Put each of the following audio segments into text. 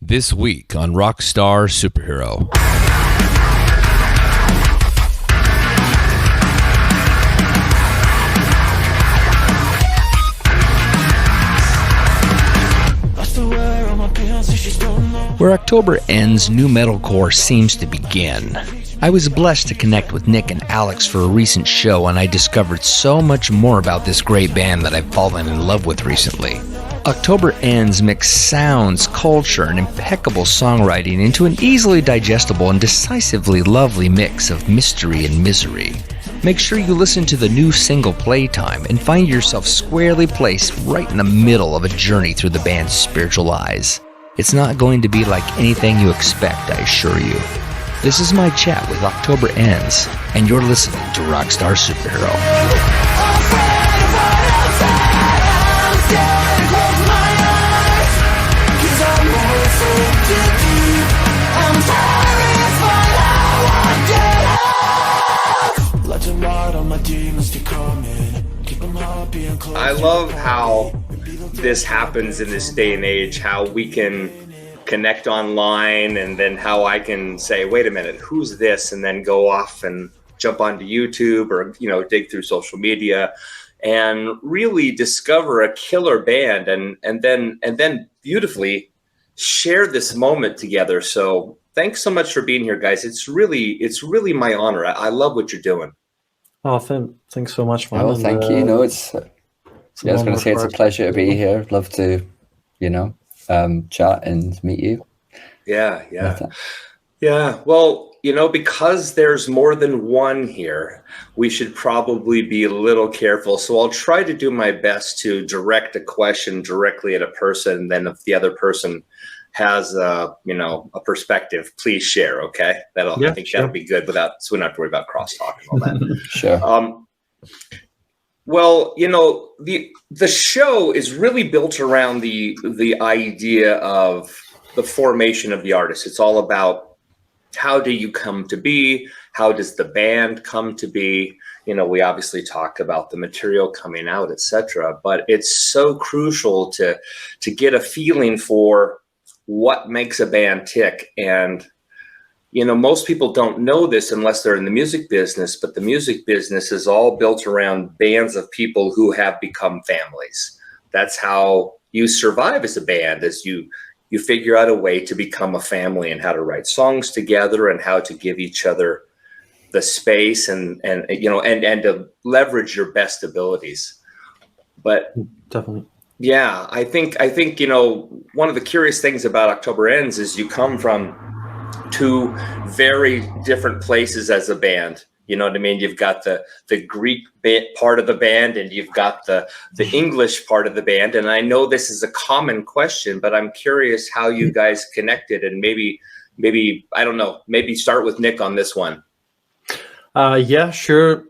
This week on Rockstar Superhero. Where October ends, nu-metalcore seems to begin. I was blessed to connect with Nick and Alex for a recent show, and I discovered so much more about this great band that I've fallen in love with recently. October Ends mix sounds, culture, and impeccable songwriting into an easily digestible and decisively lovely mix of mystery and misery. Make sure you listen to the new single Playtime and find yourself squarely placed right in the middle of a journey through the band's spiritual eyes. It's not going to be like anything you expect, I assure you. This is my chat with October Ends, and you're listening to Rockstar Superhero. I love how this happens in this day and age, how we can connect online and then how I can say, wait a minute, who's this? And then go off and jump onto YouTube or, dig through social media and really discover a killer band and then beautifully share this moment together. So thanks so much for being here, guys. It's really my honor. I love what you're doing. Oh, thanks so much, man. Oh, thank you. No, I was going to say it's a pleasure to be here. I'd love to, chat and meet you. Yeah. Well, because there's more than one here, we should probably be a little careful. So I'll try to do my best to direct a question directly at a person. Then if the other person has a perspective, please share. Okay. That'll be good so we don't have to worry about crosstalk and all that. Sure. Well, the show is really built around the idea of the formation of the artist. It's all about how do you come to be? How does the band come to be? We obviously talk about the material coming out, etc. But it's so crucial to get a feeling for what makes a band tick. And most people don't know this unless they're in the music business, but the music business is all built around bands of people who have become families. That's how you survive as a band, as you figure out a way to become a family and how to write songs together and how to give each other the space and to leverage your best abilities. But definitely. Yeah, I think one of the curious things about October Ends is you come from two very different places as a band. You know what I mean? You've got the Greek part of the band and you've got the English part of the band. And I know this is a common question, but I'm curious how you guys connected and maybe I don't know, maybe start with Nick on this one. Yeah, sure.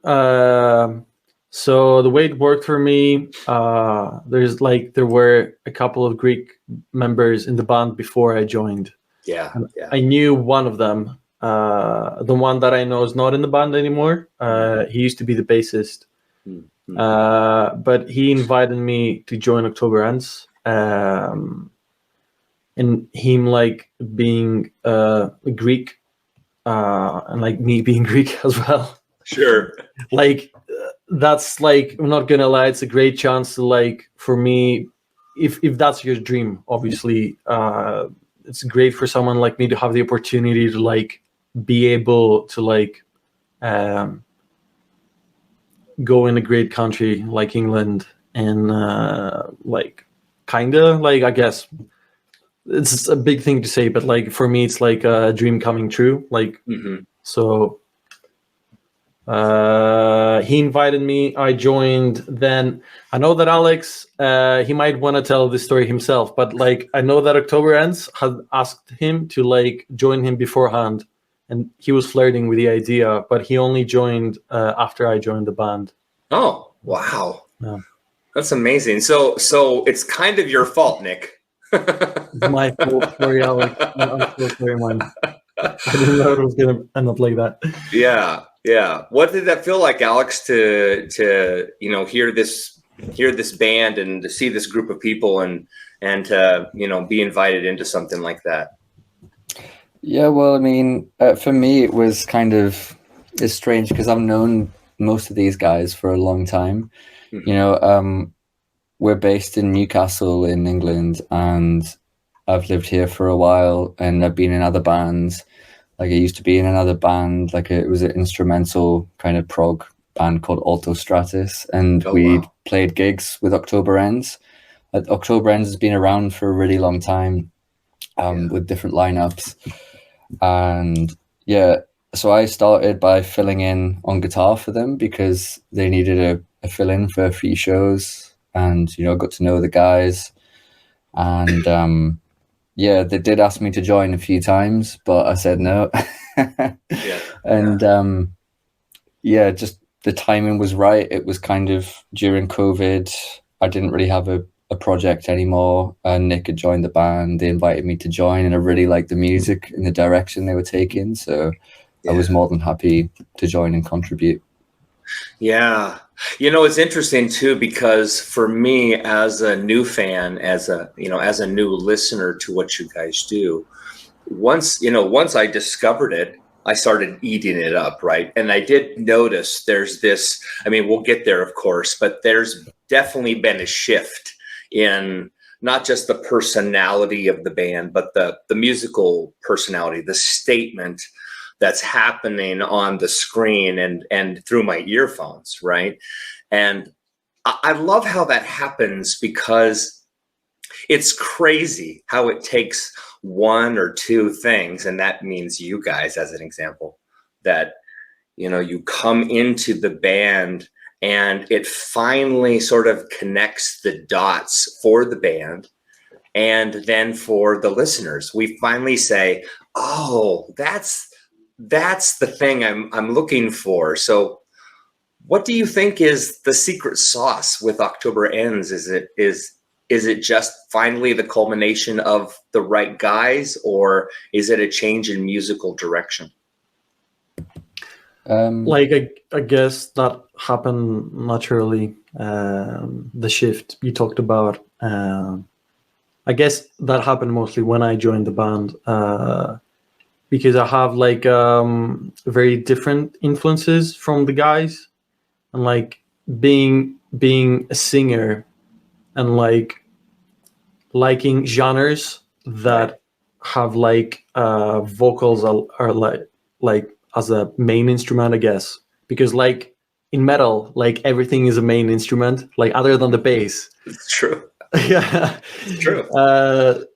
So the way it worked for me, there were a couple of Greek members in the band before I joined. Yeah. I knew one of them. The one that I know is not in the band anymore. He used to be the bassist. Mm-hmm. But he invited me to join October Ends. And him being Greek, and me being Greek as well. Sure. That's I'm not gonna lie, it's a great chance to for me, if that's your dream, obviously, it's great for someone like me to have the opportunity to be able to go in a great country like England and I guess it's a big thing to say, but for me it's a dream coming true. Mm-hmm. So he invited me, I joined. Then I know that Alex, he might want to tell this story himself, but I know that October Ends had asked him to join him beforehand, and he was flirting with the idea, but he only joined after I joined the band. Oh, wow. Yeah. That's amazing. So it's kind of your fault, Nick. It's my fault. Sorry, Alex. I'm so sorry, man. I didn't know it was going to end up like that. Yeah. What did that feel like, Alex, to hear this band and to see this group of people and and to, you know, be invited into something like that? Yeah, well, I mean, for me, it was it's strange because I've known most of these guys for a long time. Mm-hmm. You know, we're based in Newcastle in England, and I've lived here for a while, and I've been in other bands. Like I used to be in another band, it was an instrumental kind of prog band called Alto Stratus, and we played gigs with October Ends. October Ends has been around for a really long time, with different lineups. And yeah, so I started by filling in on guitar for them because they needed a fill-in for a few shows, and, you know, got to know the guys. And yeah, they did ask me to join a few times, but I said no. And yeah, just the timing was right. It was kind of during COVID. I didn't really have a project anymore. Nick had joined the band. They invited me to join, and I really liked the music and the direction they were taking. So I was more than happy to join and contribute. Yeah. You know, it's interesting too, because for me as a new fan, as a new listener to what you guys do, once I discovered it, I started eating it up, right? And I did notice there's this, I mean, we'll get there, of course, but there's definitely been a shift in not just the personality of the band, but the musical personality, the statement that's happening on the screen and through my earphones, right? And I love how that happens, because it's crazy how it takes one or two things, and that means you guys as an example, that, you know, you come into the band and it finally sort of connects the dots for the band and then for the listeners. We finally say, oh, that's the thing I'm looking for. So what do you think is the secret sauce with October Ends? Is it just finally the culmination of the right guys, or is it a change in musical direction? I guess that happened naturally. The shift you talked about, I guess that happened mostly when I joined the band, because I have very different influences from the guys, and being a singer and liking genres that have vocals are like as a main instrument, I guess, because in metal, everything is a main instrument, other than the bass. It's true. Yeah, it's true.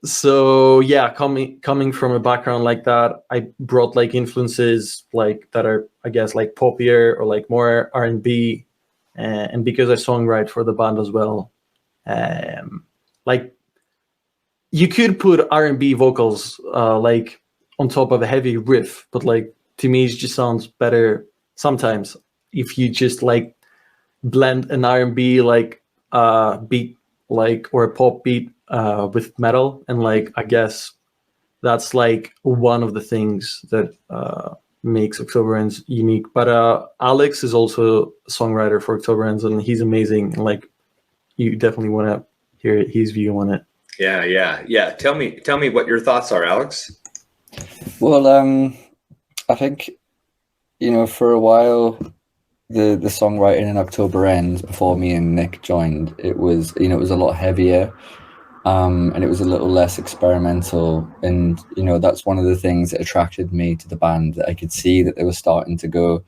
So yeah, coming from a background like that, I brought influences that are, I guess, poppier or more R&B, and because I songwrite for the band as well, you could put R&B vocals on top of a heavy riff, but to me it just sounds better sometimes if you just blend an R&B beat or a pop beat with metal, and I guess that's one of the things that makes October Ends unique. But Alex is also a songwriter for October Ends, and he's amazing, and you definitely want to hear his view on it. Yeah. Tell me what your thoughts are, Alex. Well, I think, you know, for a while, the songwriting in October Ends, before me and Nick joined, it was a lot heavier, and it was a little less experimental. And, you know, that's one of the things that attracted me to the band, that I could see that they were starting to go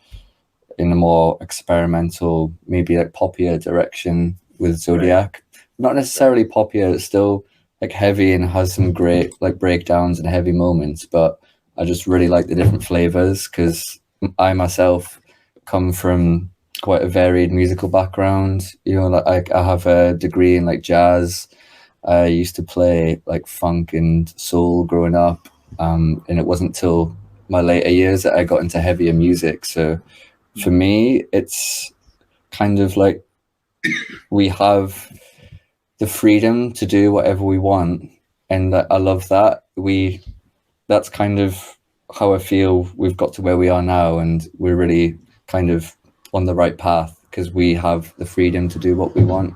in a more experimental, maybe poppier direction with Zodiac. Right. Not necessarily poppier, it's still heavy and has some great breakdowns and heavy moments, but I just really like the different flavors, because I myself come from quite a varied musical background. You know, I have a degree in jazz. I used to play funk and soul growing up, and it wasn't till my later years that I got into heavier music. So for me, it's kind of we have the freedom to do whatever we want, and I love that. That's kind of how I feel we've got to where we are now, and we're really kind of on the right path because we have the freedom to do what we want.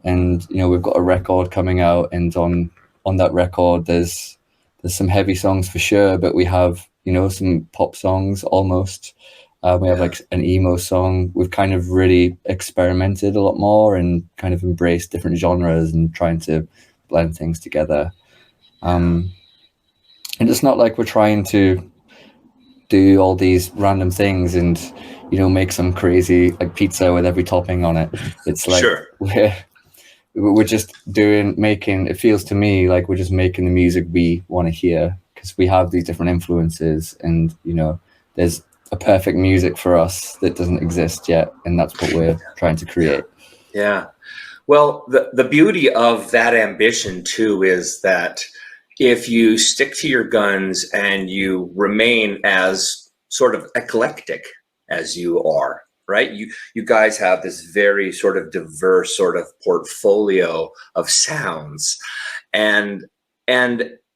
And we've got a record coming out, and on that record there's some heavy songs for sure, but we have some pop songs almost. We have like an emo song. We've kind of really experimented a lot more and kind of embraced different genres and trying to blend things together. And it's not like we're trying to do all these random things and make some crazy like pizza with every topping on it. It's like we're just making, it feels to me like we're just making the music we want to hear, because we have these different influences, and there's a perfect music for us that doesn't exist yet, and that's what we're trying to create. Yeah. Well, the beauty of that ambition too is that if you stick to your guns and you remain as sort of eclectic as you are, right? You guys have this very sort of diverse sort of portfolio of sounds, and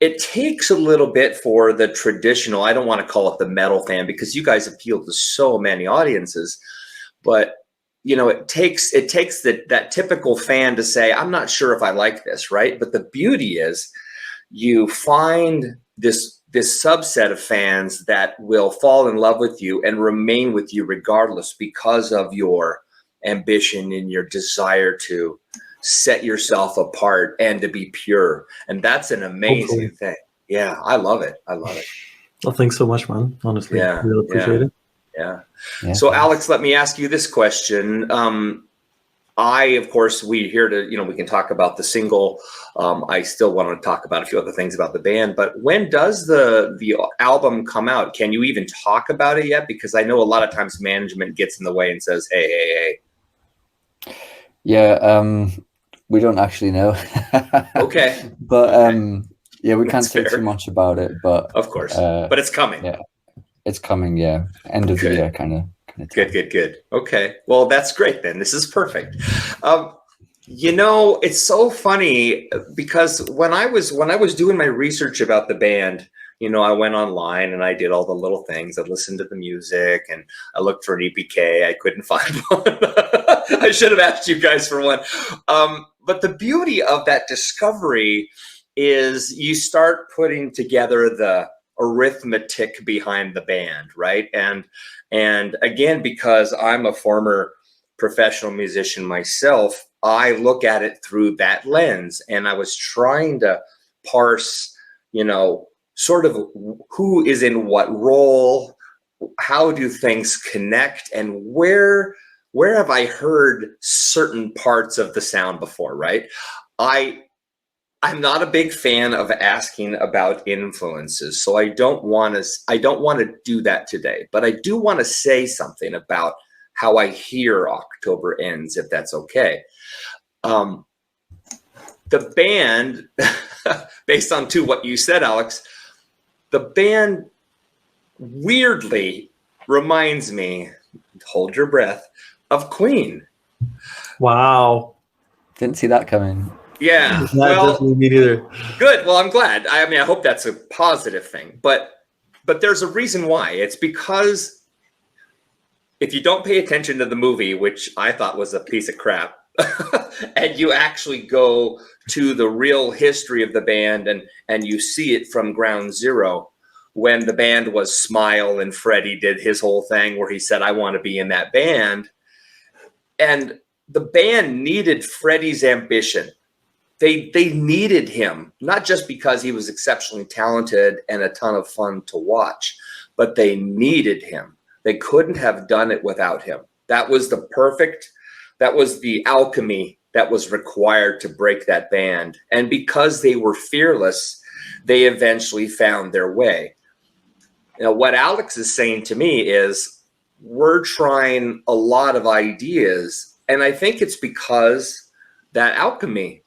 it takes a little bit for the traditional, I don't want to call it the metal fan, because you guys appeal to so many audiences, but it takes that typical fan to say, I'm not sure if I like this, right? But the beauty is you find this subset of fans that will fall in love with you and remain with you regardless, because of your ambition and your desire to set yourself apart and to be pure. And that's an amazing thing. Yeah, I love it. Well, thanks so much, man. Honestly, yeah, really appreciate it. Yeah. So Alex, let me ask you this question. Of course, we here to, we can talk about the single. I still want to talk about a few other things about the band, but when does the album come out? Can you even talk about it yet? Because I know a lot of times management gets in the way and says, hey. Yeah, we don't actually know. Okay. But we can't say too much about it, but of course, but it's coming. Yeah, it's coming. Yeah. End of the year, kind of. Good. Okay. Well, that's great then. This is perfect. It's so funny because when I was doing my research about the band, I went online and I did all the little things. I listened to the music and I looked for an EPK. I couldn't find one. I should have asked you guys for one. But the beauty of that discovery is you start putting together the arithmetic behind the band, right? And again, because I'm a former professional musician myself, I look at it through that lens, and I was trying to parse, sort of who is in what role, how do things connect, and where have I heard certain parts of the sound before, right? I'm not a big fan of asking about influences, so I don't want to do that today. But I do want to say something about how I hear October Ends, if that's okay. The band, based on what you said, Alex, the band weirdly reminds me, hold your breath, of Queen. Wow. Didn't see that coming. Yeah. Well, me neither. Good. Well, I'm glad. I hope that's a positive thing. But there's a reason why. It's because if you don't pay attention to the movie, which I thought was a piece of crap, and you actually go to the real history of the band and you see it from ground zero, when the band was Smile and Freddie did his whole thing where he said, I want to be in that band. And the band needed Freddie's ambition. They needed him, not just because he was exceptionally talented and a ton of fun to watch, but they needed him. They couldn't have done it without him. That was the alchemy that was required to break that band. And because they were fearless, they eventually found their way. What Alex is saying to me is we're trying a lot of ideas, and I think it's because that alchemy.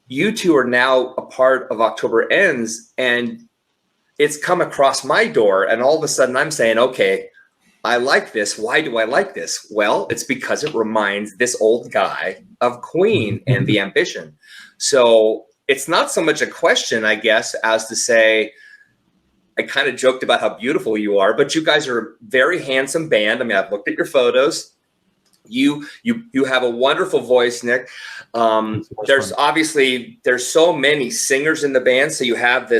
You two are now a part of October Ends, and it's come across my door, and all of a sudden I'm saying, okay, I like this. Why do I like this? Well, it's because it reminds this old guy of Queen and the ambition. So it's not so much a question, I guess, as to say, I kind of joked about how beautiful you are, but you guys are a very handsome band. I've looked at your photos. You have a wonderful voice, Nick. There's so many singers in the band, so you have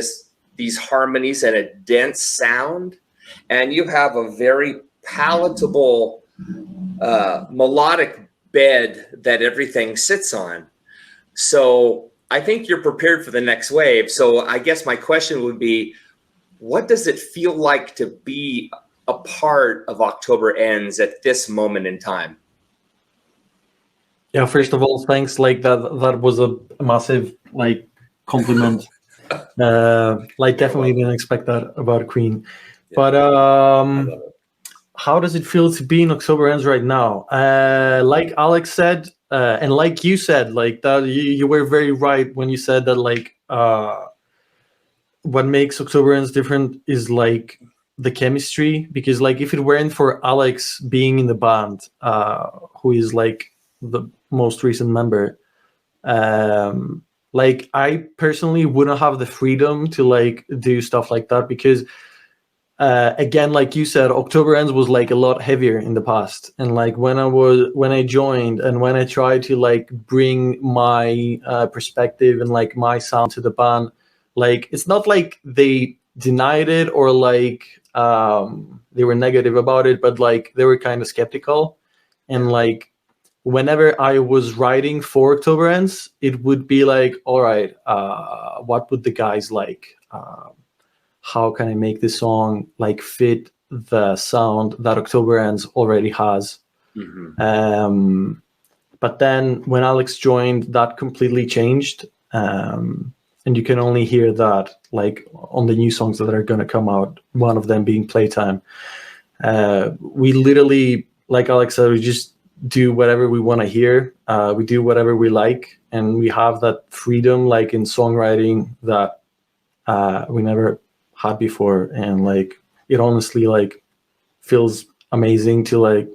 these harmonies and a dense sound, and you have a very palatable melodic bed that everything sits on. So I think you're prepared for the next wave. So I guess my question would be, what does it feel like to be a part of October Ends at this moment in time? Yeah, first of all, thanks. Like that was a massive like compliment. Definitely didn't expect that about Queen. Yeah. But how does it feel to be in October Ends right now? Like Alex said, and like you said, like that you were very right when you said that like what makes October Ends different is like the chemistry, because like if it weren't for Alex being in the band, who is like the most recent member, like I personally wouldn't have the freedom to like do stuff like that, because again, like you said, October Ends was like a lot heavier in the past, and like when I joined and when I tried to like bring my perspective and like my sound to the band, like it's not like they denied it or like they were negative about it, but like they were kind of skeptical. And like whenever I was writing for October Ends, it would be like, all right, what would the guys like? How can I make this song like fit the sound that October Ends already has? Mm-hmm. But then when Alex joined, that completely changed. And you can only hear that like on the new songs that are going to come out, one of them being Playtime. We literally, like Alex said, we just do whatever we want to hear. We do whatever we like, and we have that freedom like in songwriting that we never had before. And like it honestly like feels amazing to like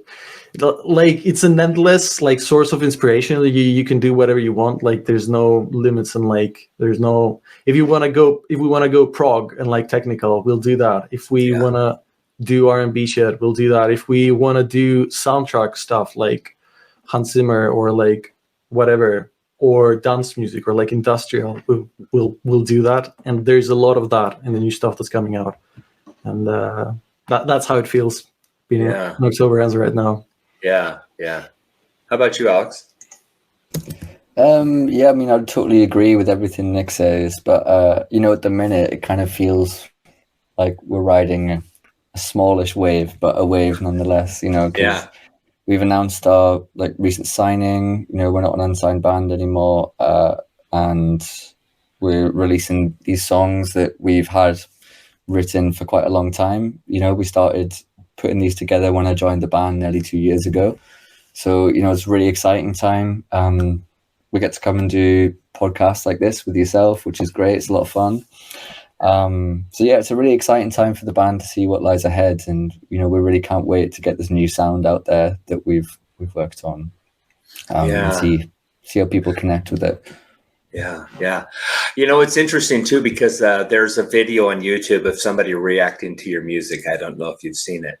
it's an endless like source of inspiration. You can do whatever you want. Like there's no limits, and like there's no, if we want to go prog and like technical, we'll do that. If we want to do R&B shit, we'll do that. If we want to do soundtrack stuff like Hans Zimmer or like whatever, or dance music or like industrial, we'll do that. And there's a lot of that in the new stuff that's coming out, and that's how it feels being in October Ends right now. Yeah. How about you, Alex? I mean, I totally agree with everything Nick says, but at the minute it kind of feels like we're riding a smallish wave, but a wave nonetheless. Because we've announced our like recent signing. We're not an unsigned band anymore, and we're releasing these songs that we've had written for quite a long time. We started putting these together when I joined the band nearly 2 years ago. So, it's a really exciting time. We get to come and do podcasts like this with yourself, which is great. It's a lot of fun. It's a really exciting time for the band to see what lies ahead. And, we really can't wait to get this new sound out there that we've worked on, and see how people connect with it. Yeah. It's interesting too, because there's a video on YouTube of somebody reacting to your music. I don't know if you've seen it.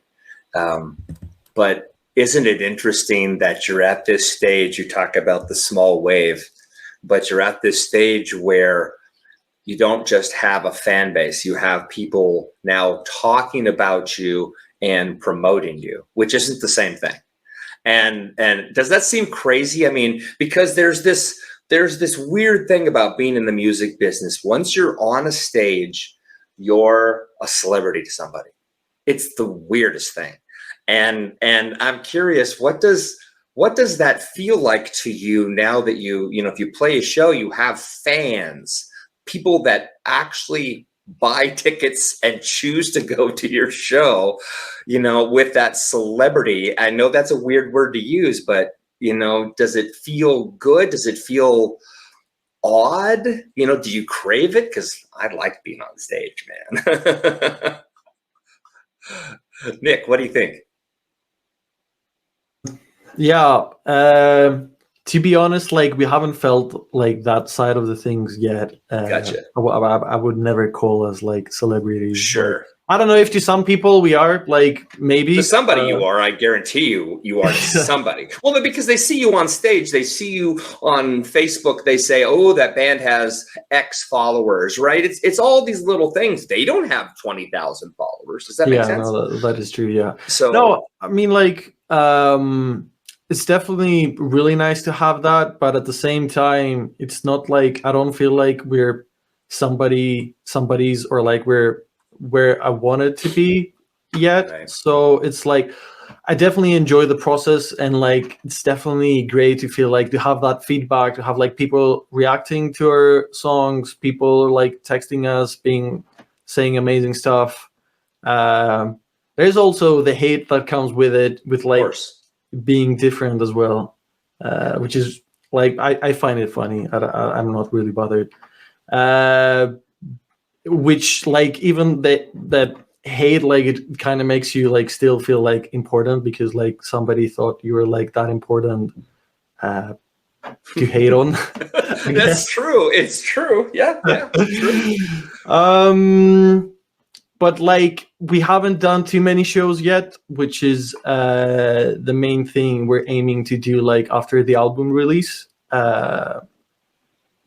But isn't it interesting that you're at this stage, you talk about the small wave, but you're at this stage where you don't just have a fan base, you have people now talking about you and promoting you, which isn't the same thing. And does that seem crazy? I mean, because there's this weird thing about being in the music business. Once you're on a stage, you're a celebrity to somebody. It's the weirdest thing. And I'm curious, what does that feel like to you now that if you play a show, you have fans, people that actually buy tickets and choose to go to your show, with that celebrity? I know that's a weird word to use, but does it feel good? Does it feel odd? Do you crave it? Because I like being on stage, man. Nick, what do you think? Yeah, to be honest, like we haven't felt like that side of the things yet. Gotcha. I would never call us like celebrities. Sure. I don't know if to some people we are, like, maybe. To somebody you are, I guarantee you are somebody. Well, because they see you on stage, they see you on Facebook, they say, oh, that band has X followers, right? It's all these little things. They don't have 20,000 followers. Does that make sense? No, that is true, yeah. So no, I mean, like, it's definitely really nice to have that, but at the same time, it's not like, I don't feel like we're somebody's, or like we're where I wanted to be yet. Right. So it's like, I definitely enjoy the process, and like, it's definitely great to feel like to have that feedback, to have like people reacting to our songs, people like texting us, saying amazing stuff. There's also the hate that comes with it, with like being different as well, which is like, I find it funny. I'm not really bothered. Which like, even that hate, like, it kind of makes you like still feel like important, because like somebody thought you were like that important to hate on. That's true. It's true. Yeah, it's true. But like, we haven't done too many shows yet, which is the main thing we're aiming to do. Like, after the album release, the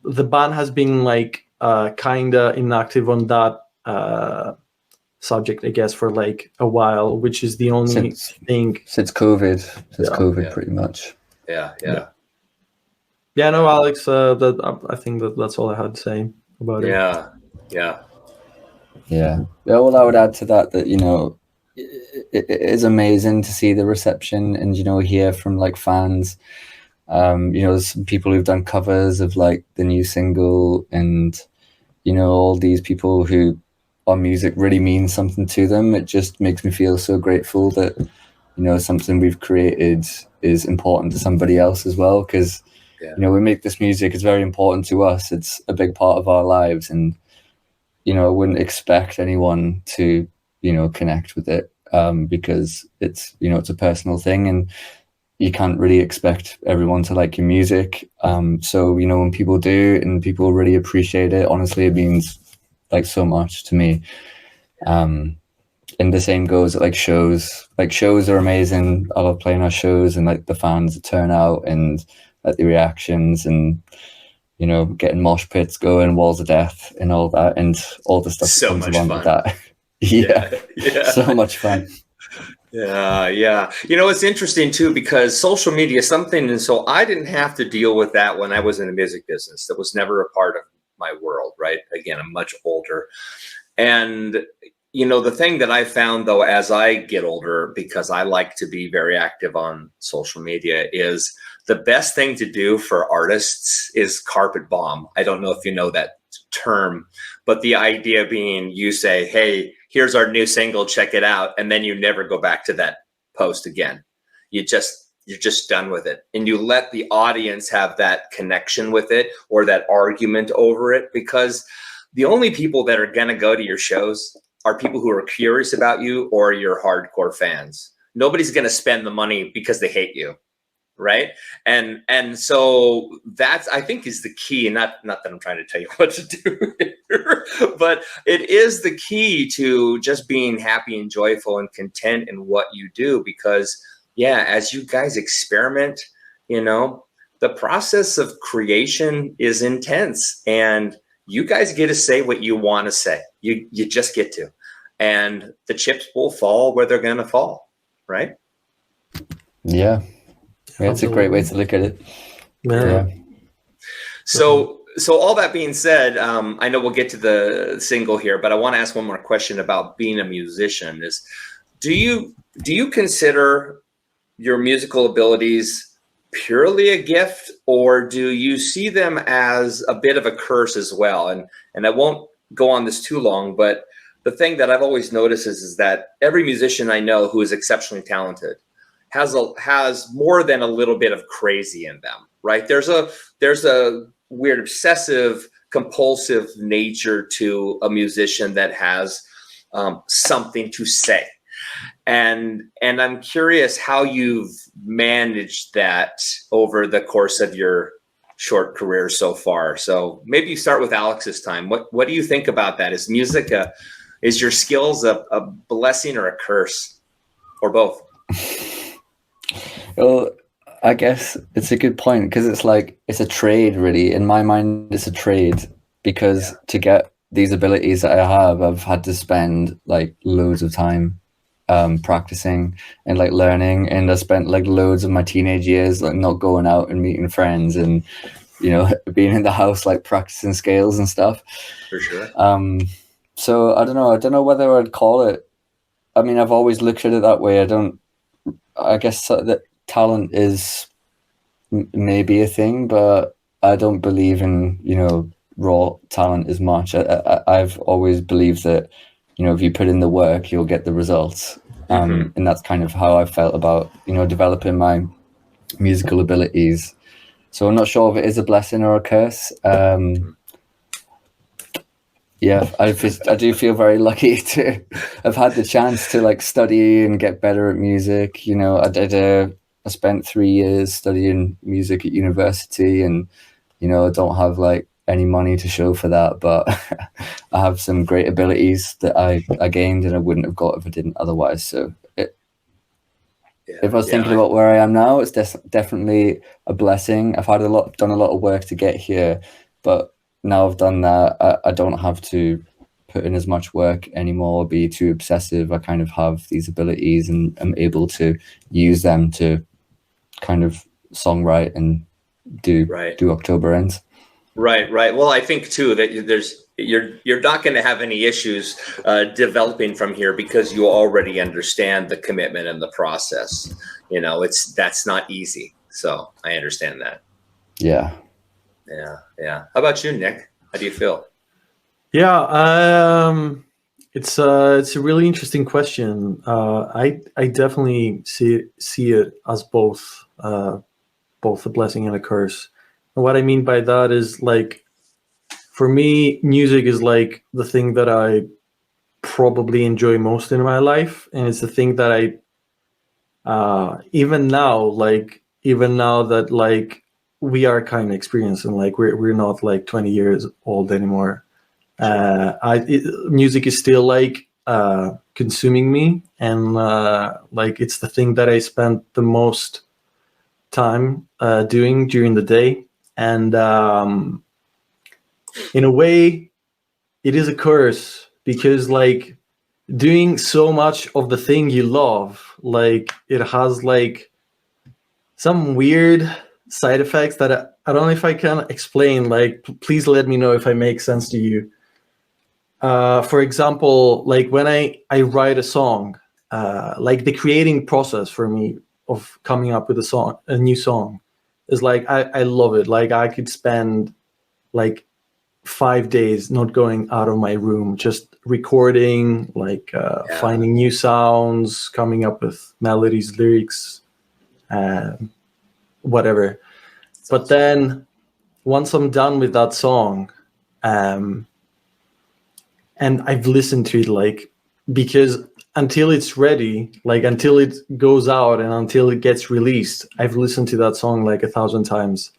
band has been like kind of inactive on that subject, I guess, for like a while, which is the only thing since COVID. Pretty much. Yeah. No, Alex, I think that's all I had to say about it. Yeah. Well, I would add to that, you know, it is amazing to see the reception and, you know, hear from like fans. You know, there's some people who've done covers of like the new single, and, you know, all these people who our music really means something to them. It just makes me feel so grateful that, you know, something we've created is important to somebody else as well. Because, you know, we make this music, it's very important to us. It's a big part of our lives. And, you know, I wouldn't expect anyone to, you know, connect with it because it's, you know, it's a personal thing, and you can't really expect everyone to like your music. So, you know, when people do and people really appreciate it, honestly, it means like so much to me. And the same goes at like shows. Like, shows are amazing. I love playing our shows, and like the fans that turn out, and like the reactions, and, you know, getting mosh pits going, walls of death, and all that, and all the stuff that comes along with that. Yeah, so much fun. Yeah. You know, it's interesting too, because social media is something, and so I didn't have to deal with that when I was in the music business. That was never a part of my world, right? Again, I'm much older. And, you know, the thing that I found though, as I get older, because I like to be very active on social media, is the best thing to do for artists is carpet bomb. I don't know if you know that term, but the idea being, you say, hey, here's our new single, check it out. And then you never go back to that post again. You're just done with it. And you let the audience have that connection with it, or that argument over it, because the only people that are going to go to your shows are people who are curious about you, or your hardcore fans. Nobody's going to spend the money because they hate you. Right. And so that's, I think, is the key. And not that I'm trying to tell you what to do here, but it is the key to just being happy and joyful and content in what you do. Because, yeah, as you guys experiment, you know, the process of creation is intense, and you guys get to say what you want to say. You just get to, and the chips will fall where they're going to fall. Right. Yeah. It's a great way to look at it. Yeah. So all that being said, I know we'll get to the single here, but I want to ask one more question about being a musician. Is do you consider your musical abilities purely a gift, or do you see them as a bit of a curse as well? And I won't go on this too long, but the thing that I've always noticed is that every musician I know who is exceptionally talented has more than a little bit of crazy in them, right? There's a weird obsessive compulsive nature to a musician that has something to say. And I'm curious how you've managed that over the course of your short career so far. So maybe you start with Alex this time. What do you think about that? Is music Is your skills a blessing or a curse, or both? Well, I guess it's a good point, because it's like, it's a trade, really. In my mind, it's a trade, because to get these abilities that I have, I've had to spend like loads of time practicing and like learning, and I spent like loads of my teenage years like not going out and meeting friends, and being in the house like practicing scales and stuff. For sure. So I don't know whether I'd call it. I mean, I've always looked at it that way. I guess that talent is maybe a thing, but I don't believe in raw talent as much. I've always believed that if you put in the work, you'll get the results. And that's kind of how I felt about developing my musical abilities. So I'm not sure if it is a blessing or a curse. Yeah, I do feel very lucky to have had the chance to like study and get better at music. I spent 3 years studying music at university, and I don't have like any money to show for that, but I have some great abilities that I gained and I wouldn't have got if I didn't otherwise. So if I was thinking about where I am now, it's definitely a blessing. I've done a lot of work to get here, but now I've done that, I don't have to put in as much work anymore, be too obsessive. I kind of have these abilities and I'm able to use them to kind of songwrite and do October Ends. Right. Well, I think too that you're not going to have any issues developing from here, because you already understand the commitment and the process. That's not easy. So I understand that. Yeah. How about you, Nick? How do you feel? Yeah, it's a really interesting question. I definitely see it as both a blessing and a curse. And what I mean by that is, like, for me, music is like the thing that I probably enjoy most in my life, and it's the thing that I even now that like we are kind of experiencing, like we're not like 20 years old anymore. Music is still like consuming me, and like it's the thing that I spent the most time doing during the day. And in a way, it is a curse, because like doing so much of the thing you love, like it has like some weird side effects that I don't know if I can explain. Like, please let me know if I make sense to you. For example, like when I write a song, like the creating process for me of coming up with a new song is like, I love it. Like I could spend like 5 days not going out of my room, just recording, like finding new sounds, coming up with melodies, lyrics, whatever. But then once I'm done with that song, and I've listened to it, like, because until it's ready, like until it goes out and until it gets released, I've listened to that song like 1,000 times,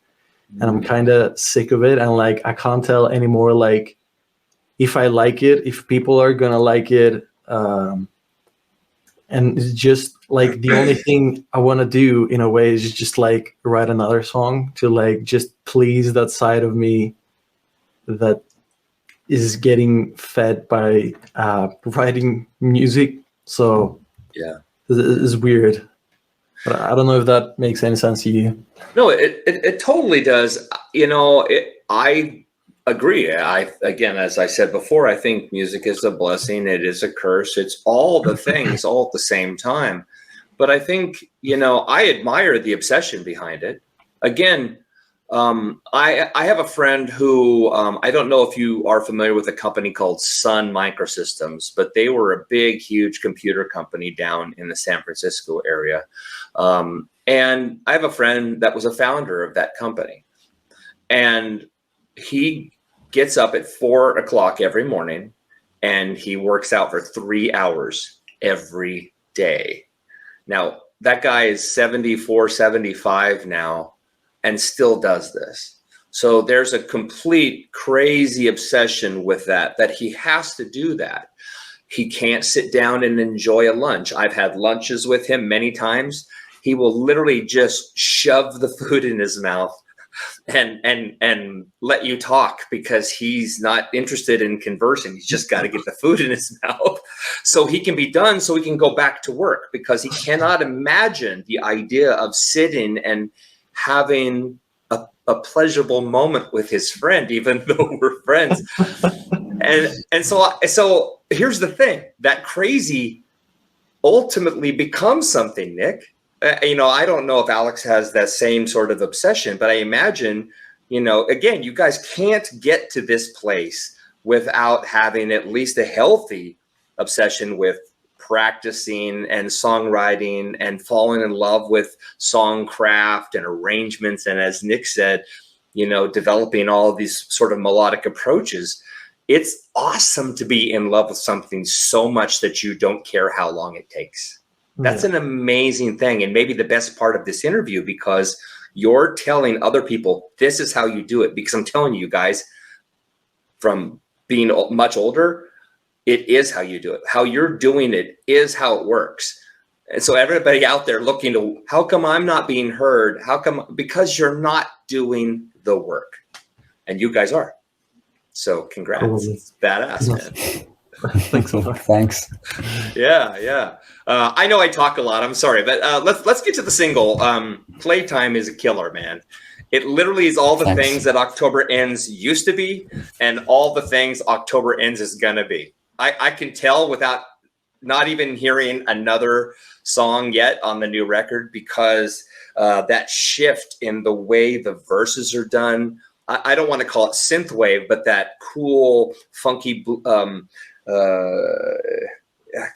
and I'm kind of sick of it. And like, I can't tell anymore, like, if I like it, if people are gonna like it. And it's just like the only thing I want to do in a way is just like write another song to like just please that side of me that is getting fed by writing music. So it's weird, but I don't know if that makes any sense to you. No, it totally does. I agree. Again, as I said before, I think music is a blessing. It is a curse. It's all the things all at the same time. But I think, I admire the obsession behind it. Again, I have a friend who, I don't know if you are familiar with a company called Sun Microsystems, but they were a big, huge computer company down in the San Francisco area. And I have a friend that was a founder of that company. And he gets up at 4 o'clock every morning and he works out for 3 hours every day. Now, that guy is 74, 75 now and still does this. So there's a complete crazy obsession with that he has to do that. He can't sit down and enjoy a lunch. I've had lunches with him many times. He will literally just shove the food in his mouth and let you talk because he's not interested in conversing. He's just got to get the food in his mouth so he can be done, so he can go back to work, because he cannot imagine the idea of sitting and having a pleasurable moment with his friend, even though we're friends. and so here's the thing, that crazy ultimately becomes something, Nick. I don't know if Alex has that same sort of obsession, but I imagine, again, you guys can't get to this place without having at least a healthy obsession with practicing and songwriting and falling in love with songcraft and arrangements. And as Nick said, developing all of these sort of melodic approaches. It's awesome to be in love with something so much that you don't care how long it takes. That's an amazing thing, and maybe the best part of this interview, because you're telling other people this is how you do it. Because I'm telling you guys, from being much older, it is how you do it. How you're doing it is how it works. And so everybody out there looking to, how come I'm not being heard? How come? Because you're not doing the work, and you guys are. So congrats. It's badass, man. Thanks a lot. Thanks. Yeah. I know I talk a lot. I'm sorry, but let's get to the single. Playtime is a killer, man. It literally is all the things that October Ends used to be, and all the things October Ends is gonna be. I can tell without not even hearing another song yet on the new record, because that shift in the way the verses are done. I don't want to call it synthwave, but that cool, funky.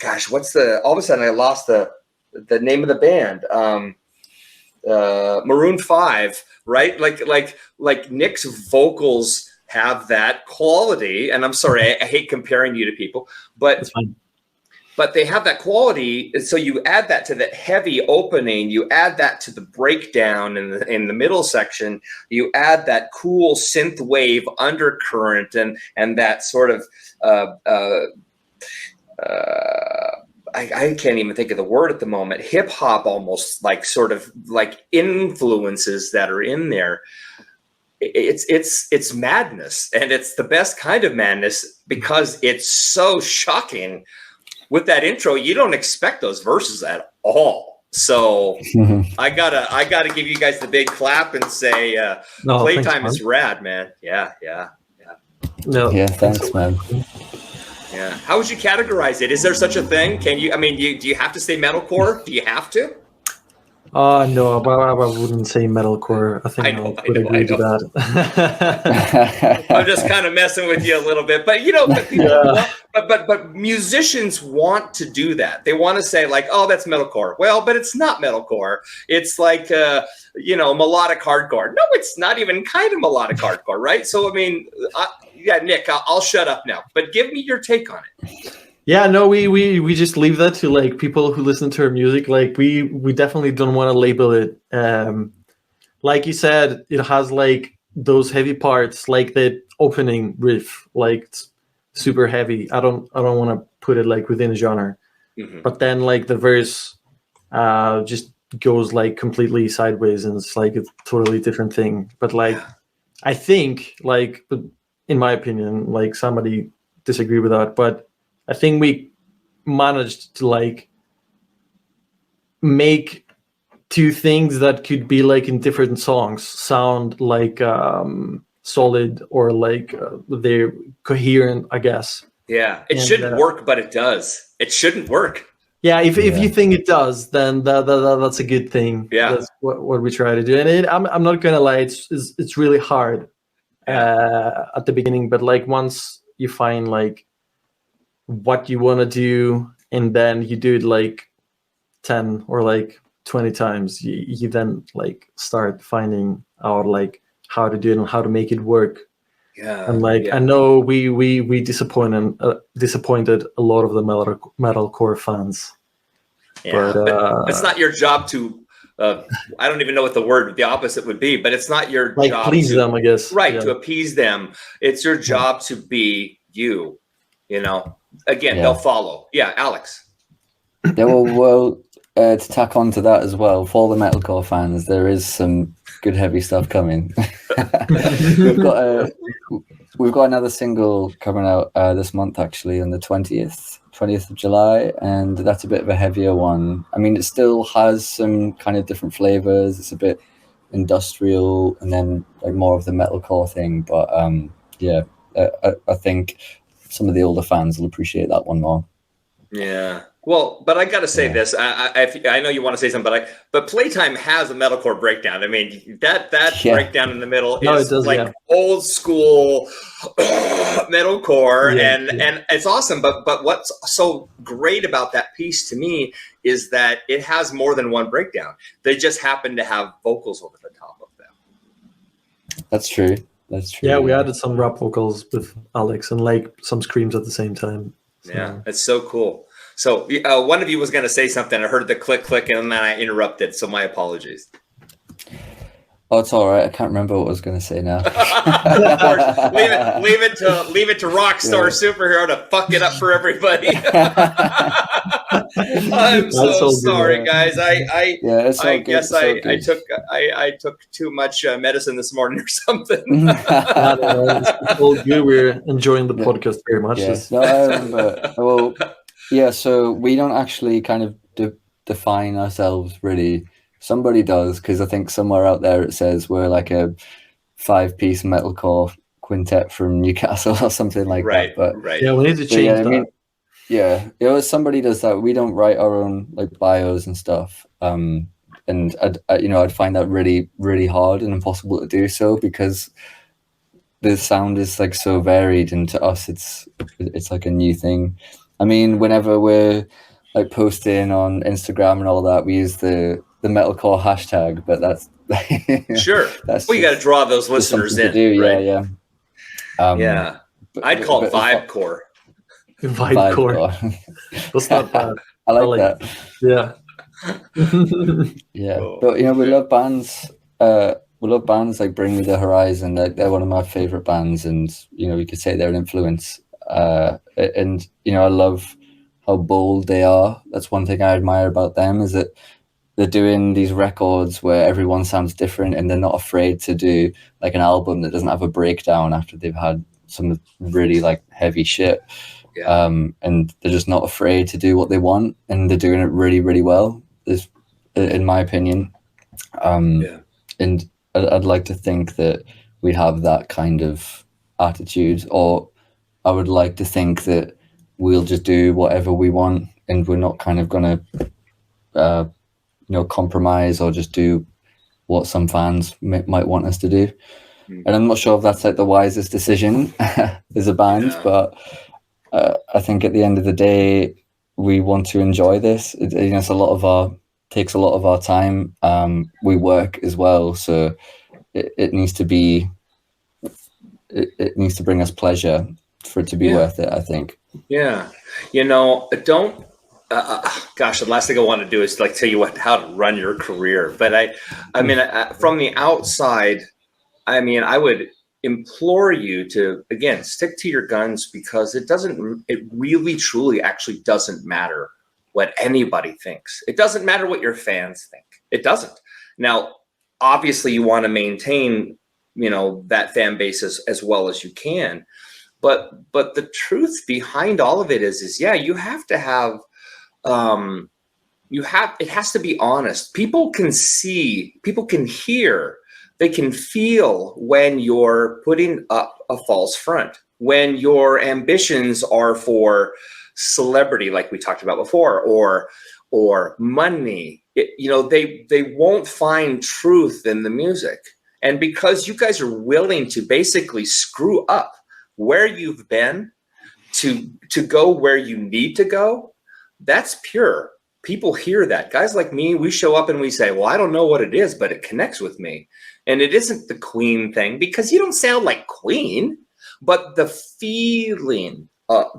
Gosh, all of a sudden I lost the name of the band. Maroon 5, right? Like Nick's vocals have that quality, and I'm sorry, I hate comparing you to people, but they have that quality. And so you add that to the heavy opening, you add that to the breakdown in the middle section, you add that cool synth wave undercurrent and that sort of I can't even think of the word at the moment. Hip hop, almost sort of influences that are in there. It's madness, and it's the best kind of madness because it's so shocking. With that intro, you don't expect those verses at all. So I gotta give you guys the big clap and say, Playtime is rad, man. Yeah. No. Yeah, thanks, man. Yeah. How would you categorize it? Is there such a thing? Can you? I mean, do you have to say metalcore? Do you have to? No, I wouldn't say metalcore. I think I would agree to that. I'm just kind of messing with you a little bit, but but musicians want to do that. They want to say oh, that's metalcore. Well, but it's not metalcore. It's melodic hardcore. No, it's not even kind of melodic hardcore, right? So I mean, Nick, I'll shut up now. But give me your take on it. Yeah, no, we just leave that to people who listen to our music. We definitely don't want to label it. Like you said, it has those heavy parts, like the opening riff, it's super heavy. I don't want to put it within a genre, but then the verse just goes completely sideways, and it's a totally different thing. But I think but in my opinion, somebody disagree with that, but I think we managed to make two things that could be in different songs sound solid, or they're coherent, I guess. Yeah, it shouldn't work, but it does. It shouldn't work. Yeah, if you think it does, then that's a good thing. Yeah, that's what we try to do. And I'm not gonna lie, it's really hard at the beginning, but once you find what you want to do, and then you do it 10 or 20 times, you then start finding out how to do it and how to make it work. And I know we disappointed a lot of the metalcore fans. Yeah, but it's not your job to I don't even know what the opposite would be, but it's not your job please them, I guess. Right, to appease them. It's your job to be you. again, they'll follow. Yeah, Alex. Yeah, well, to tack on to that as well, for the metalcore fans, there is some good heavy stuff coming. We've got another single coming out this month, actually, on the 20th of July, and that's a bit of a heavier one. I mean, it still has some kind of different flavors. It's a bit industrial, and then like more of the metalcore thing. But I think some of the older fans will appreciate that one more. Yeah. Well, but I got to say this. I know you want to say something, but Playtime has a metalcore breakdown. I mean, that breakdown in the middle is old school metalcore, and it's awesome. But what's so great about that piece to me is that it has more than one breakdown. They just happen to have vocals over the top of them. That's true. Yeah, we added some rap vocals with Alex and like some screams at the same time. So. Yeah, it's so cool. So one of you was going to say something. I heard the click, and then I interrupted. So my apologies. Oh, it's all right. I can't remember what I was going to say now. leave it to Rockstar Superhero to fuck it up for everybody. I'm so sorry, guys. I guess I took too much medicine this morning or something. It's all good. We're enjoying the podcast very much. Yeah. No, I remember. Well, yeah. So we don't actually kind of define ourselves really. Somebody does, because I think somewhere out there it says we're like a 5-piece metalcore quintet from Newcastle or something like that. But yeah, we need to change that. I mean, somebody does that. We don't write our own like bios and stuff. And I'd find that really, really hard and impossible to do so, because the sound is like so varied, and to us it's like a new thing. I mean, whenever we're like posting on Instagram and all that, we use the metalcore hashtag, but that's sure. You got to draw those listeners in, right? I'd call it vibecore. Vibecore. That's not bad. I like that. Yeah. Yeah, but we love bands. We love bands like Bring Me the Horizon. They're one of my favorite bands, and we could say they're an influence. And I love how bold they are. That's one thing I admire about them, is that they're doing these records where everyone sounds different, and they're not afraid to do like an album that doesn't have a breakdown after they've had some really like heavy shit. Yeah. And they're just not afraid to do what they want, and they're doing it really, really well, in my opinion. And I'd like to think that we have that kind of attitude, or I would like to think that we'll just do whatever we want, and we're not kind of going to compromise or just do what some fans might want us to do. And I'm not sure if that's like the wisest decision as a band, but I think at the end of the day, we want to enjoy this. It's takes a lot of our time. We work as well, so it needs to be. It needs to bring us pleasure for it to be worth it, I think. Yeah, don't. Gosh, the last thing I want to do is like tell you how to run your career. But I mean, from the outside, I mean, I would implore you to, again, stick to your guns, because it really, truly actually doesn't matter what anybody thinks. It doesn't matter what your fans think. It doesn't. Now, obviously you want to maintain, that fan base as well as you can. But the truth behind all of it is you have to have, it has to be honest. People can see, people can hear, they can feel when you're putting up a false front, when your ambitions are for celebrity, like we talked about before, or money. They won't find truth in the music. And because you guys are willing to basically screw up where you've been to go where you need to go, that's pure. People hear that. Guys like me, we show up and we say, well, I don't know what it is, but it connects with me. And it isn't the Queen thing, because you don't sound like Queen, but the feeling,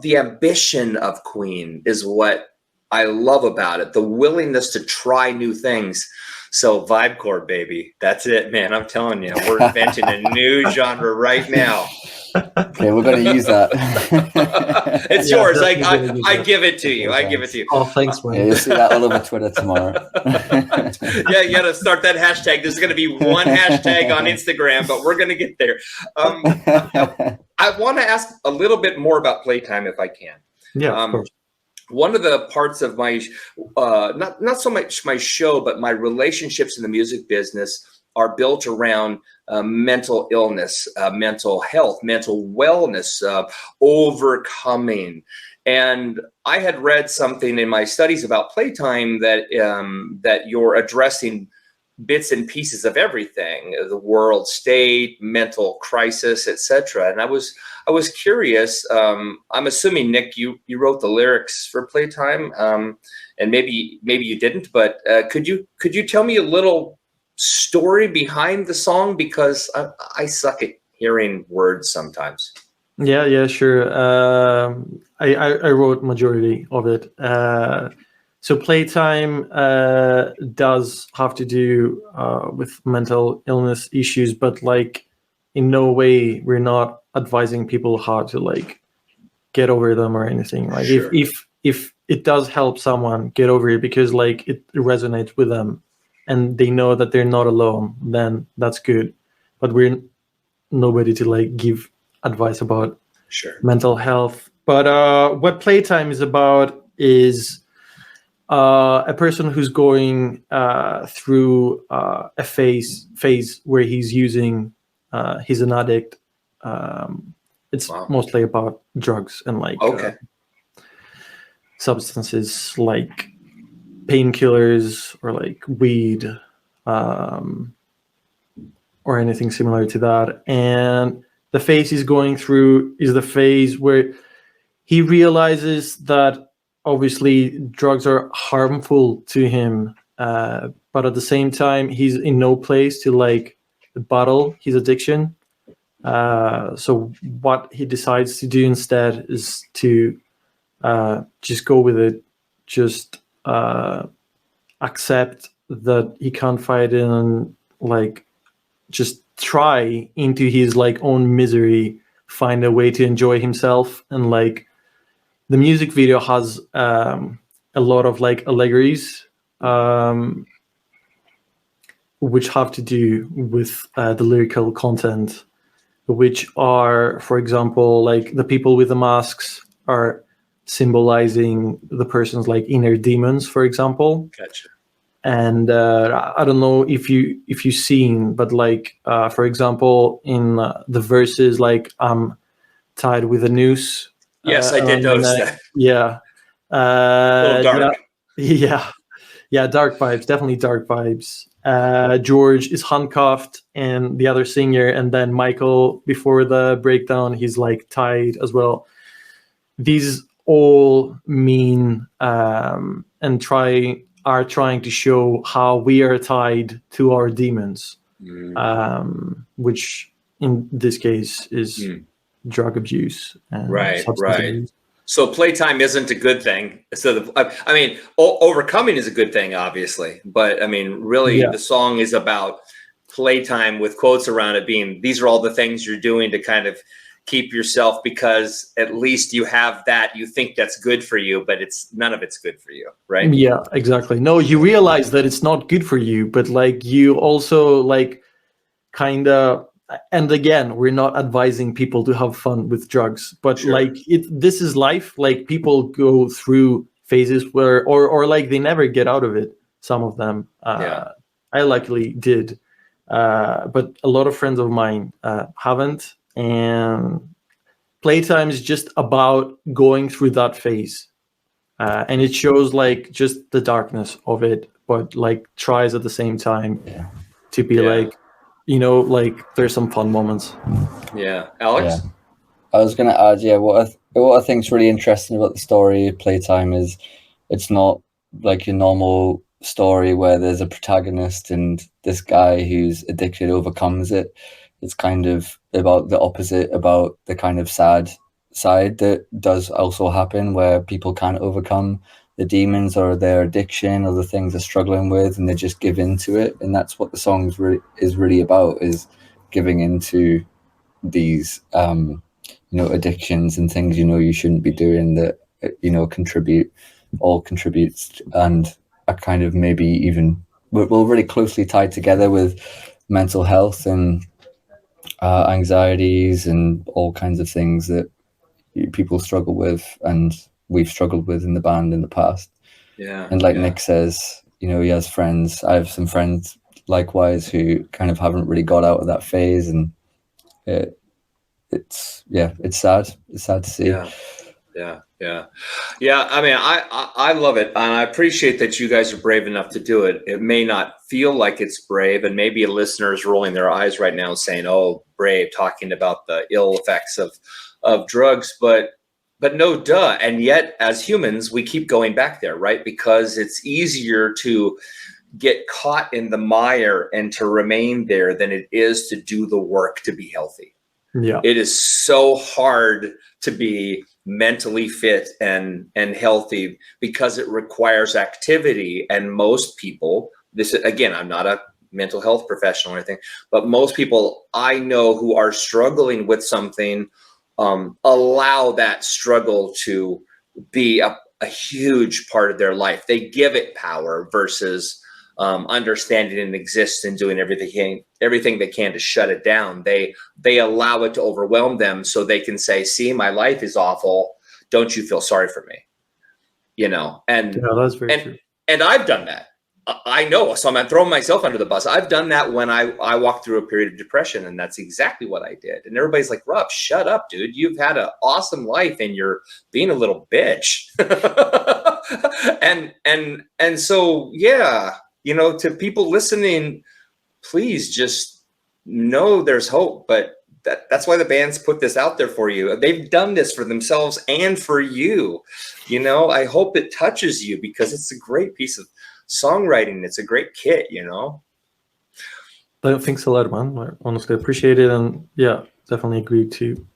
the ambition of Queen is what I love about it. The willingness to try new things. So vibecore, baby. That's it, man. I'm telling you, we're inventing a new genre right now. Okay, we're going to use that. It's Yeah, yours. definitely gonna use I that. give it to you. I give it to you. Oh, thanks, man. Yeah, you'll see that all over Twitter tomorrow. Yeah, you got to start that hashtag. There's going to be one hashtag on Instagram, but we're going to get there. I want to ask a little bit more about Playtime, if I can. Yeah, of course. One of the parts of my, not so much my show, but my relationships in the music business are built around mental illness, mental health, mental wellness, overcoming. And I had read something in my studies about Playtime that that you're addressing bits and pieces of everything, the world state, mental crisis, etc. And I was curious. I'm assuming, Nick, you wrote the lyrics for Playtime, and maybe you didn't, but could you tell me a little story behind the song, because I suck at hearing words sometimes. Yeah, sure. I wrote majority of it. So Playtime does have to do with mental illness issues, but like in no way we're not advising people how to like get over them or anything. Like Sure. if it does help someone get over it because like it resonates with them and they know that they're not alone, then that's good. But we're nobody to like give advice about mental health. But what Playtime is about is a person who's going through a phase where he's using, he's an addict. It's mostly about drugs and like substances like painkillers or like weed or anything similar to that. And the phase he's going through is the phase where he realizes that obviously drugs are harmful to him, but at the same time he's in no place to like battle his addiction. So what he decides to do instead is to just go with it, just accept that he can't fight it and like just try into his like own misery, find a way to enjoy himself. And like the music video has a lot of like allegories which have to do with the lyrical content, which are, for example, like the people with the masks are symbolizing the person's like inner demons, for example. Gotcha. And I don't know if you've seen, but like for example, in the verses, like I'm tied with a noose. Yes, I did notice that. Yeah. A little dark. Yeah, dark vibes, definitely dark vibes. George is handcuffed and the other singer, and then Michael, before the breakdown, he's like tied as well. These all mean and are trying to show how we are tied to our demons, which in this case is drug abuse. And right. abuse. So Playtime isn't a good thing. So I mean, overcoming is a good thing, obviously. But I mean, really, the song is about playtime with quotes around it being, these are all the things you're doing to kind of keep yourself, because at least you have that, you think that's good for you, but none of it's good for you, right? Yeah, exactly. No, you realize that it's not good for you, but like you also like kind of, and again, we're not advising people to have fun with drugs, but like this is life. Like people go through phases where, or like they never get out of it. Some of them, I luckily did, but a lot of friends of mine haven't. And Playtime is just about going through that phase, and it shows like just the darkness of it, but like tries at the same time to be like, you know, like there's some fun moments. Yeah, Alex. Yeah. I was going to add, what I think is really interesting about the story of Playtime is it's not like your normal story where there's a protagonist and this guy who's addicted overcomes it. It's kind of about the opposite, about the kind of sad side that does also happen, where people can't overcome the demons or their addiction or the things they're struggling with, and they just give into it. And that's what the song is really about, is giving into these addictions and things you shouldn't be doing that contributes and are kind of maybe even we're really closely tied together with mental health and anxieties and all kinds of things that people struggle with and we've struggled with in the band in the past. And like Nick says, he has friends. I have some friends likewise who kind of haven't really got out of that phase, and it's sad. It's sad to see. Yeah. I mean, I love it, and I appreciate that you guys are brave enough to do it. It may not feel like it's brave, and maybe a listener is rolling their eyes right now, saying, "Oh, brave," talking about the ill effects of drugs, but no, duh. And yet, as humans, we keep going back there, right? Because it's easier to get caught in the mire and to remain there than it is to do the work to be healthy. Yeah, it is so hard to be mentally fit and healthy because it requires activity. And most people, this again, I'm not a mental health professional or anything, but most people I know who are struggling with something allow that struggle to be a huge part of their life. They give it power versus understanding it exists and doing everything they can to shut it down. They allow it to overwhelm them so they can say, see, my life is awful. Don't you feel sorry for me? And yeah, that's very true. And I've done that. I know. So I'm throwing myself under the bus. I've done that when I walked through a period of depression, and that's exactly what I did. And everybody's like, Rob, shut up, dude. You've had an awesome life and you're being a little bitch. and so, yeah, to people listening, please just know there's hope. But that's why the band's put this out there for you. They've done this for themselves and for you. I hope it touches you because it's a great piece of songwriting. It's a great kit. Thanks a lot, man. I honestly appreciate it, and yeah, definitely agree to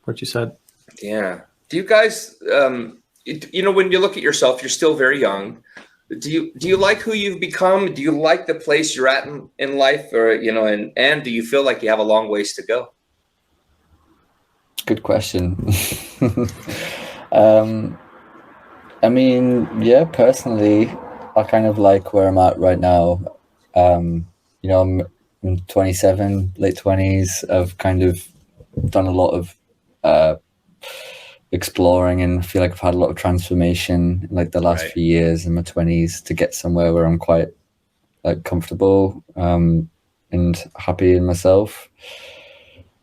what you said. Yeah. Do you guys, when you look at yourself, you're still very young. Do you like who you've become? Do you like the place you're at in life, or and do you feel like you have a long ways to go? Good question. I mean, yeah, personally, I kind of like where I'm at right now. I'm 27, late 20s. I've kind of done a lot of exploring, and I feel like I've had a lot of transformation in the last few years in my 20s to get somewhere where I'm quite comfortable and happy in myself.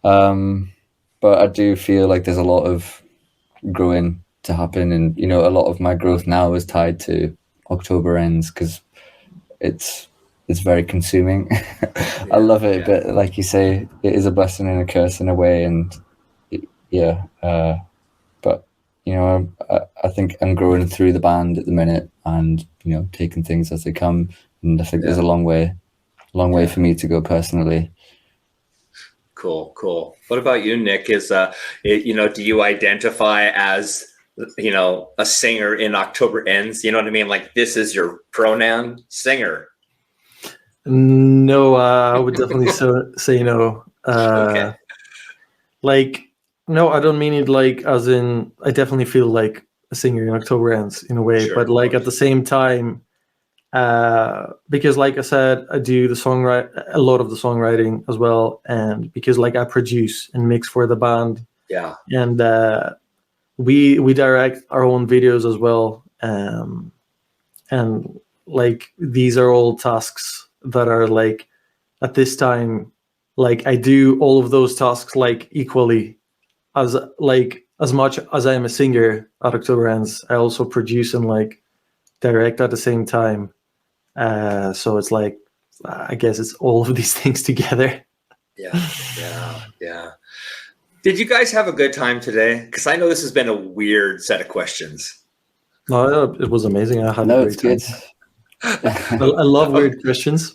But I do feel like there's a lot of growing to happen, and a lot of my growth now is tied to October Ends because it's very consuming. I love it, but like you say, it is a blessing and a curse in a way, and but I think I'm growing through the band at the minute, and taking things as they come, and I think there's a long way for me to go personally. Cool. What about you, Nick? Do you identify as a singer in October Ends? You know what I mean? Like, this is your pronoun, singer. No, I would definitely say no. Okay. No, I don't mean it as in, I definitely feel like a singer in October Ends in a way, Sure, but at the same time, because like I said, I do a lot of the songwriting as well, and because I produce and mix for the band. Yeah. And we direct our own videos as well, and these are all tasks that are at this time, I do all of those tasks equally as much as I am a singer at October Ends. I also produce and direct at the same time. So it's I guess it's all of these things together. Yeah. Did you guys have a good time today? Because I know this has been a weird set of questions. No, it was amazing. I had a great time. I love weird questions.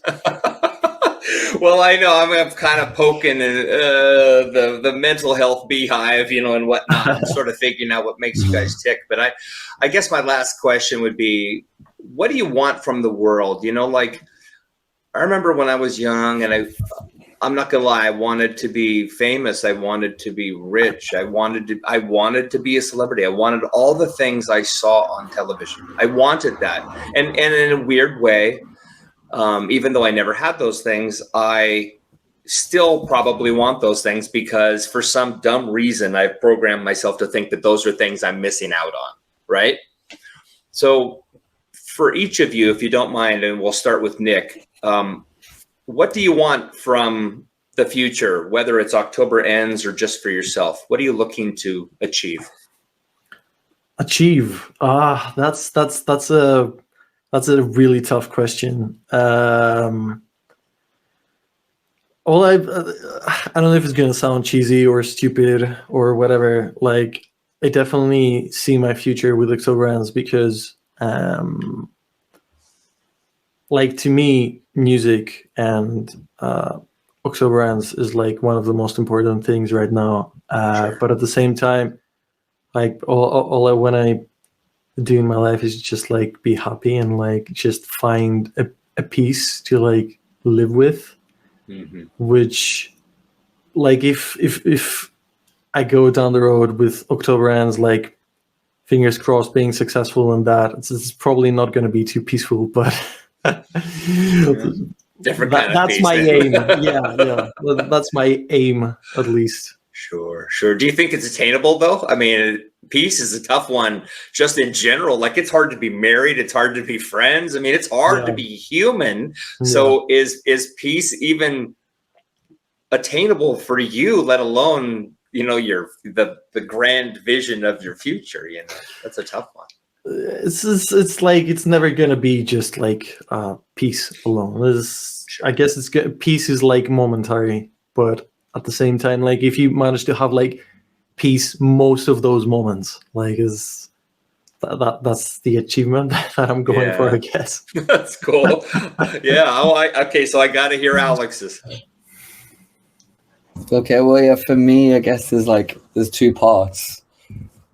Well, I know I'm kind of poking the mental health beehive, and whatnot, and sort of figuring out what makes you guys tick. But I guess my last question would be, what do you want from the world? I remember when I was young and I'm not gonna lie, I wanted to be famous. I wanted to be rich. I wanted to be a celebrity. I wanted all the things I saw on television. I wanted that. And in a weird way, even though I never had those things, I still probably want those things because for some dumb reason, I've programmed myself to think that those are things I'm missing out on, right? So for each of you, if you don't mind, and we'll start with Nick, what do you want from the future, whether it's October Ends or just for yourself? What are you looking to achieve? That's a really tough question. Well, I don't know if it's gonna sound cheesy or stupid or whatever. Like, I definitely see my future with October Ends because, like, to me, music and October Ends is like one of the most important things right now. Sure. But at the same time, like all I want to do in my life is just like be happy and like just find a peace to like live with. Mm-hmm. Which, like, if I go down the road with October Ends, like, fingers crossed, being successful in that, it's probably not going to be too peaceful, but different kind of that's peace, my then. aim. Yeah, that's my aim, at least. Sure. Do you think it's attainable though? I mean, peace is a tough one just in general. Like, it's hard to be married. It's hard to be friends. I mean, it's hard to be human. So is peace even attainable for you, let alone, the grand vision of your future? That's a tough one. It's like, it's never going to be just like peace alone. I guess peace is like momentary, but at the same time, like, if you manage to have like peace most of those moments, like, that's the achievement that I'm going for, I guess. That's cool. Yeah. Okay. So I got to hear Alex's. Okay, well, yeah, for me, I guess there's two parts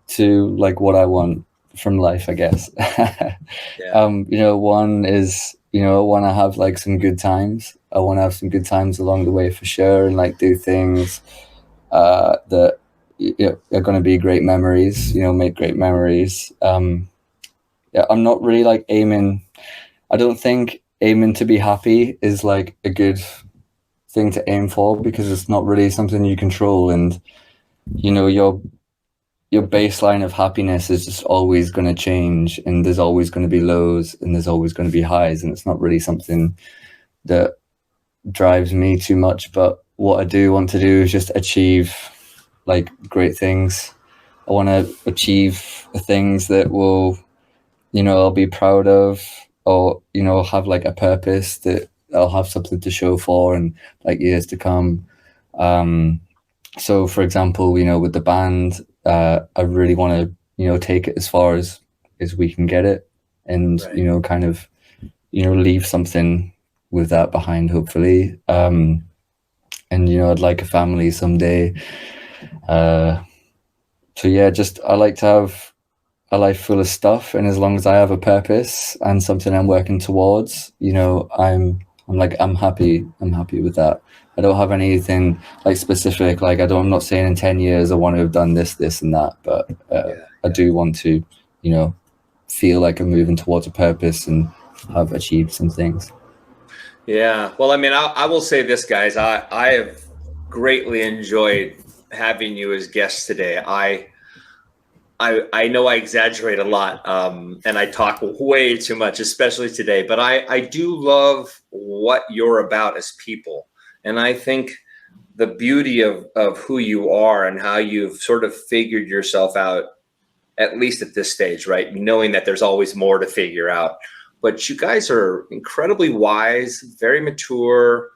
to like what I want from life, I guess. One is, I want to have like some good times. I want to have some good times along the way for sure, and like do things that are going to be great memories, make great memories. I'm not really like aiming. I don't think aiming to be happy is like a good thing to aim for, because it's not really something you control, and your baseline of happiness is just always going to change, and there's always going to be lows and there's always going to be highs, and it's not really something that drives me too much. But what I do want to do is just achieve like great things. I want to achieve things that will, I'll be proud of, or have like a purpose that I'll have something to show for in like years to come. So for example, with the band, I really want to, take it as far as we can get it, and, right, kind of, leave something with that behind, hopefully. And, I'd like a family someday. So yeah, I like to have a life full of stuff. And as long as I have a purpose and something I'm working towards, I'm happy with that. I don't have anything like specific. Like, I'm not saying in 10 years I want to have done this and that, but I do want to, feel like I'm moving towards a purpose and have achieved some things. Yeah. Well, I mean, I will say this, guys. I have greatly enjoyed having you as guests today. I know I exaggerate a lot, and I talk way too much, especially today, but I do love what you're about as people. And I think the beauty of who you are and how you've sort of figured yourself out, at least at this stage, right? Knowing that there's always more to figure out. But you guys are incredibly wise, very mature,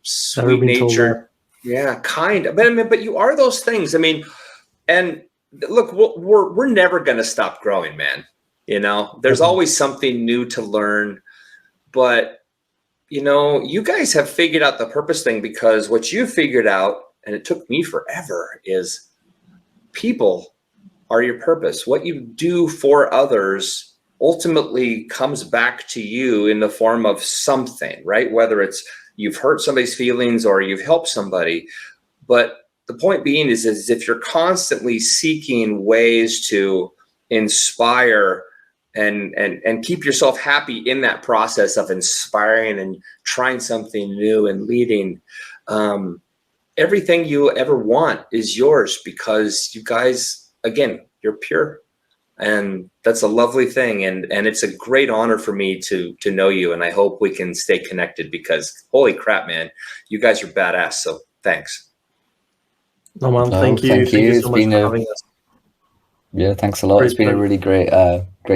sweet-natured. Yeah, kind of. But you are those things. I mean, and look, we're never going to stop growing, man. There's always something new to learn. But, you guys have figured out the purpose thing, because what you figured out, and it took me forever, is people are your purpose. What you do for others ultimately comes back to you in the form of something, right? Whether it's you've hurt somebody's feelings or you've helped somebody. But the point being is if you're constantly seeking ways to inspire and keep yourself happy in that process of inspiring and trying something new and leading, everything you ever want is yours, because you guys, again, you're pure. And that's a lovely thing. And it's a great honor for me to know you. And I hope we can stay connected, because holy crap, man, you guys are badass. So thanks. No, man, thank you. Thank you so much for having us. Yeah, thanks a lot. It's been a really great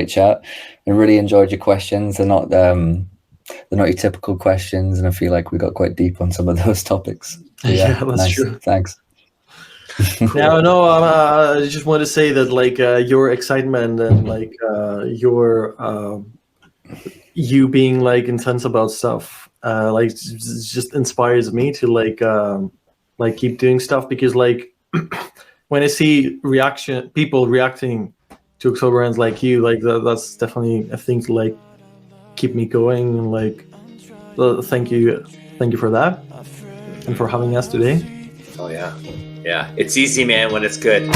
chat. I really enjoyed your questions. They're not your typical questions, and I feel like we got quite deep on some of those topics. Yeah, that's nice. True. Thanks. No, I just want to say that like your excitement and like your you being like intense about stuff like just inspires me to like keep doing stuff, because like when I see people reacting to October Ends like you, like that's definitely a thing to like keep me going, and like thank you for that and for having us today. Oh yeah, it's easy, man, when it's good.